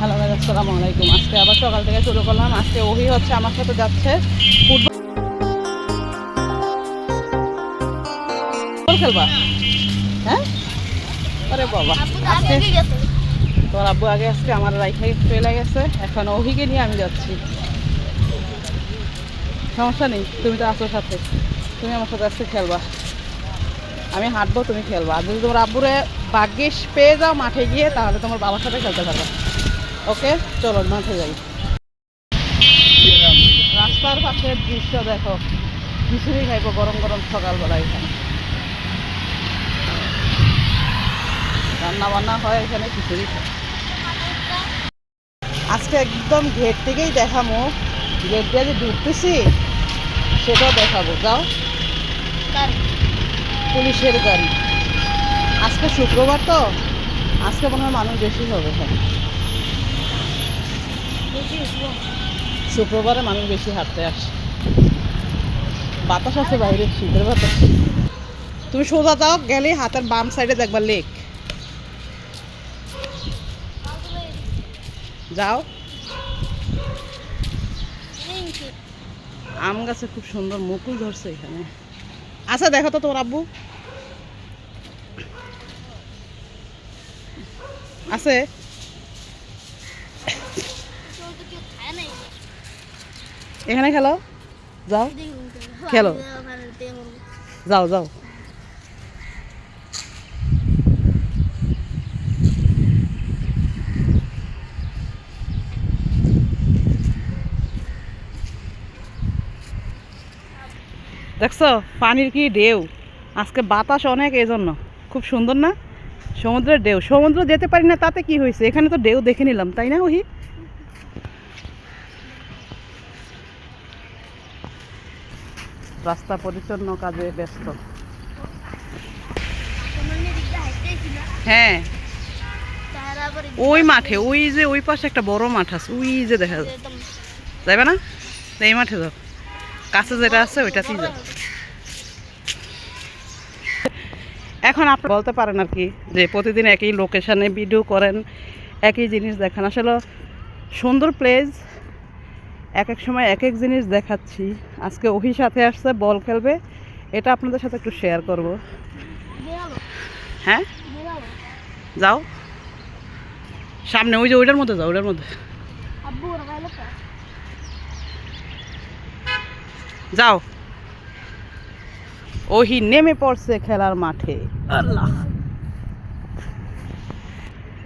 Hello ভাই, আসসালামু আলাইকুম। আজকে আবার সকাল থেকে শুরু করলাম। আজকে ওহি হচ্ছে আমার সাথে যাচ্ছে ফুটবল খেলবা। হ্যাঁ, আরে বাবা, আজকে তোর আব্বু আগে আজকে আমার রাইখাই চলে গেছে, এখন ওহিকে নিয়ে আমি যাচ্ছি। সমস্যা নেই, তুমি তো আছো সাথে, তুমি আমার সাথে আজকে খেলবা। আমি হাঁটবো, তুমি খেলবা। আর যদি তোমার আব্বুরে ভাগ্যিস পেয়ে যাও মাঠে গিয়ে, তাহলে তোমার বাবার সাথে খেলতে পারবে। ওকে, চলো মাঠে যাই। রাস্তার পাশের দৃশ্য দেখো, খিচুড়ি খাইবো গরম গরম সকালবেলা। এখানে রান্না বান্না হয়, এখানে খিচুড়ি খাই। আজকে একদম ঘের থেকেই দেখাবো, গেট দিয়ে যে ঢুকতেছি সেটাও দেখাবো। যাও, পুলিশের গাড়ি। আজকে শুক্রবার তো, আজকে মনে হয় মানুষ বেশি হবে এখানে। শুক্রবারে মানুষ বেশি হাঁটতে আসে, বাতাস আছে বাইরে, শীতের বাতাস। তুমি সোজা যাও, গেলে হাতের বাম সাইডে দেখবা লেক। যাও। আম গাছে খুব সুন্দর মুকুল ধরছে এখানে। আচ্ছা দেখো তো তোমার আব্বু আছে? এখানে খেলো, যাও খেলো, যাও যাও। দেখছো পানির কি ঢেউ, আজকে বাতাস অনেক, এই জন্য খুব সুন্দর না? সমুদ্রের ঢেউ। সমুদ্র যেতে পারি না তাতে কি হয়েছে, এখানে তো ঢেউ দেখে নিলাম, তাই না? ওহি রাস্তা পরিচ্ছন্ন কাজে ব্যস্ত। হ্যাঁ, ওই মাঠে, ওই যে ওই পাশে একটা বড় মাঠ আছে, ওই যে দেখা যায়। যাইবে না? এই মাঠে যাও, কাছে যেটা আছে ওইটাতেই যাও। এখন আপনি বলতে পারেন আর কি যে প্রতিদিন একই লোকেশনে ভিডিও করেন, একই জিনিস দেখান। আসলে সুন্দর প্লেস, এক এক সময় এক এক জিনিস দেখাচ্ছি। আজকে ওহির সাথে আসছে, বল খেলবে, এটা আপনাদের সাথে একটু শেয়ার করব। হ্যাঁ, যাও সামনে, ওই যে ওইটার মধ্যে যাও, ওইটার মধ্যে যাও। ওহি নেমে পড়ছে খেলার মাঠে। আল্লাহ,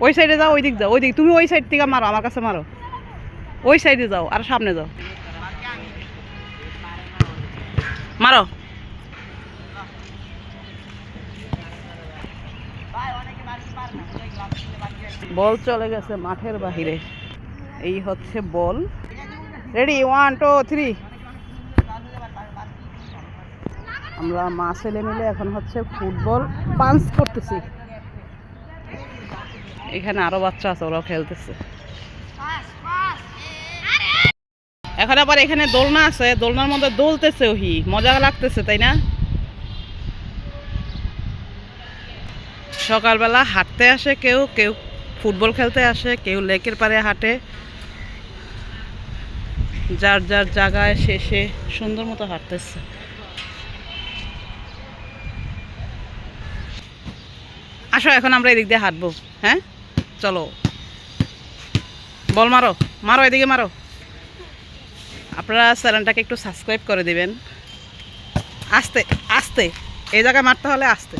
ওই সাইডে যাও, ওই দিক যাও, ওই দিক। তুমি ওই সাইড থেকে মারো, আমার কাছে মারো। ওই সাইডে যাও, আর সামনে যাও, মারো। বল চলে গেছে মাঠের বাহিরে। এই হচ্ছে বল। রেডি, 1 2 3। আমরা মা ছেলে মিলে এখন হচ্ছে ফুটবল পাঞ্চ করতেছি। এখানে আরো বাচ্চা আছে, ওরাও খেলতেছে। এখন আবার এখানে দোলনা আছে, দোলনার মধ্যে দোলতেছে ওহি, মজা লাগতেছে, তাই না? সকালবেলা হাঁটতে আসে কেউ, কেউ ফুটবল খেলতে আসে, কেউ লেকের পাড়ে হাঁটে। যার যার জায়গায় শেষে সুন্দর মতো হাঁটতেছে। আসো, এখন আমরা এদিক দিয়ে হাঁটবো। হ্যাঁ, চলো। বল মারো, মারো, এদিকে মারো। আপনারা চ্যানেলটাকে একটু সাবস্ক্রাইব করে দিবেন। আস্তে আস্তে, এই জায়গায় মারতে হলে আস্তে।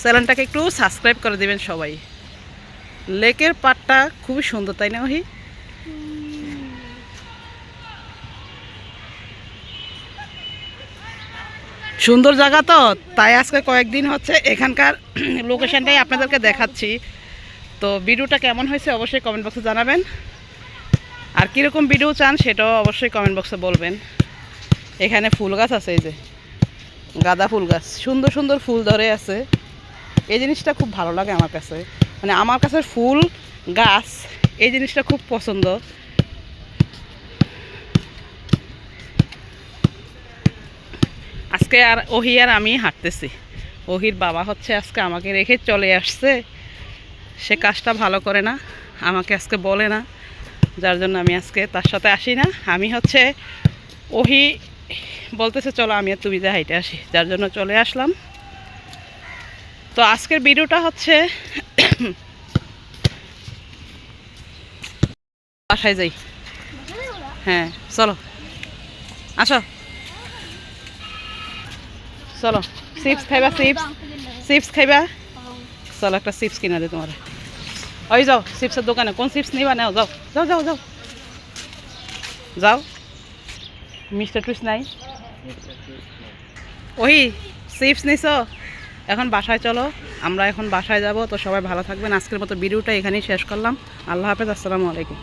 চ্যানেলটাকে একটু সাবস্ক্রাইব করে দিবেন সবাই। লেকের পাড়টা খুবই সুন্দর, তাই না ওহি? সুন্দর জায়গা তো, তাই আজকে কয়েকদিন হচ্ছে এখানকার লোকেশনটাই আপনাদেরকে দেখাচ্ছি। তো ভিডিওটা কেমন হয়েছে অবশ্যই কমেন্ট বক্সে জানাবেন, আর কীরকম ভিডিও চান সেটাও অবশ্যই কমেন্ট বক্সে বলবেন। এখানে ফুল গাছ আছে, এই যে গাঁদা ফুল গাছ, সুন্দর সুন্দর ফুল ধরে আছে। এই জিনিসটা খুব ভালো লাগে আমার কাছে, মানে আমার কাছে ফুল গাছ এই জিনিসটা খুব পছন্দ। আজকে আর ওহি আর আমি হাঁটতেছি, ওহির বাবা হচ্ছে আজকে আমাকে রেখে চলে আসছে, সে কাজটা ভালো করে না, আমাকে আজকে বলে না, যার জন্য আমি আজকে তার সাথে আসি না। আমি হচ্ছে ওহি বলতেছে চলো আমি আর তুমি যা হাইটে আসি, যার জন্য চলে আসলাম। তো আজকের ভিডিওটা হচ্ছে বাসায় যাই। হ্যাঁ চলো আসো, চলো চিপস খাইবা, চিপস খাইবা, চলো একটা চিপস কিনা দে তোমার। ওই যাও চিপসের দোকানে, কোন চিপস নিবা নাও, যাও যাও যাও যাও যাও। মিস্টার টুইস নাই, ওই চিপস নিছো, এখন বাসায় চলো, আমরা এখন বাসায় যাব। তো সবাই ভালো থাকবেন, আজকের মতো ভিডিওটা এখানেই শেষ করলাম। আল্লাহ হাফেজ, আসসালামু আলাইকুম।